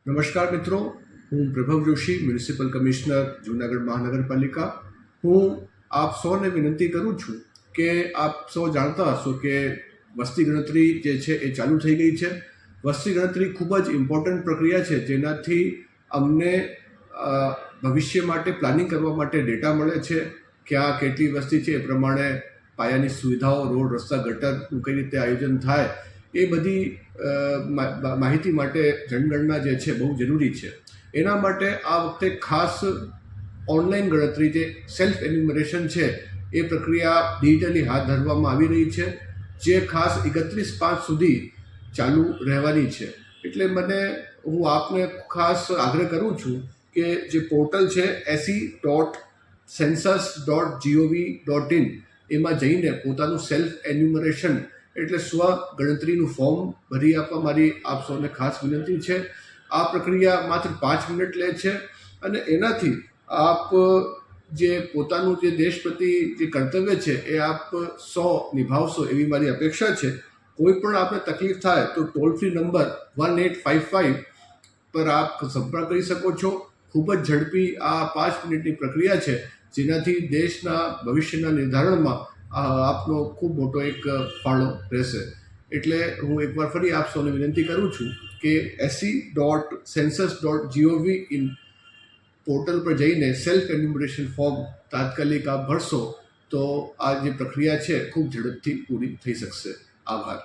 નમસ્કાર મિત્રો, હું પ્રભવ જોશી, મ્યુનિસિપલ કમિશનર જૂનાગઢ મહાનગરપાલિકા. હું આપ સૌને વિનંતી કરું છું કે આપ સૌ જાણતા હશો કે વસ્તી ગણતરી જે છે એ ચાલુ થઈ ગઈ છે. વસ્તી ગણતરી ખૂબ જ ઇમ્પોર્ટન્ટ પ્રક્રિયા છે, જેનાથી અમને ભવિષ્ય માટે પ્લાનિંગ કરવા માટે ડેટા મળે છે. ક્યાં કેટલી વસ્તી છે એ પ્રમાણે પાયાની સુવિધાઓ, રોડ, રસ્તા, ગટરનું કઈ રીતે આયોજન થાય એ બધી માહિતી માટે જનગણના જે છે બહુ જરૂરી છે. એના માટે આ વખતે ખાસ ઓનલાઈન ગણતરી જે સેલ્ફ એન્યુમરેશન છે એ પ્રક્રિયા ડિજિટલી હાથ ધરવામાં આવી રહી છે, જે ખાસ 31/5 સુધી ચાલુ રહેવાની છે. એટલે હું આપને ખાસ આગ્રહ કરું છું કે જે પોર્ટલ છે se.census.gov.in એમાં જઈને પોતાનું સેલ્ફ એન્યુમરેશન એટલે સ્વ ગણતરીનું ફોર્મ ભરી આપવા મારી આપ સૌને ખાસ વિનંતી છે. આ પ્રક્રિયા માત્ર 5 મિનિટ લે છે અને એનાથી આપ જે પોતાનું જે દેશ પ્રતિ જે કર્તવ્ય છે એ આપ સૌ નિભાવશો એવી મારી અપેક્ષા છે. કોઈ પણ આપને તકલીફ થાય તો ટોલ ફ્રી નંબર 1855 પર આપ સંપર્ક કરી શકો છો. ખૂબ જ ઝડપી આ 5 મિનિટની પ્રક્રિયા છે, જેનાથી દેશના ભવિષ્યના નિર્ધારણમાં આપનો ખૂબ મોટો એક ફાળો રહેશે. એટલે હું એકવાર ફરી આપ સૌને વિનંતી કરું છું કે se.census.gov.in પોર્ટલ પર જઈને સેલ્ફ એન્યુમરેશન ફોર્મ તાત્કાલિક આપ ભરશો તો આ જે પ્રક્રિયા છે ખૂબ ઝડપથી પૂરી થઈ શકશે. આભાર.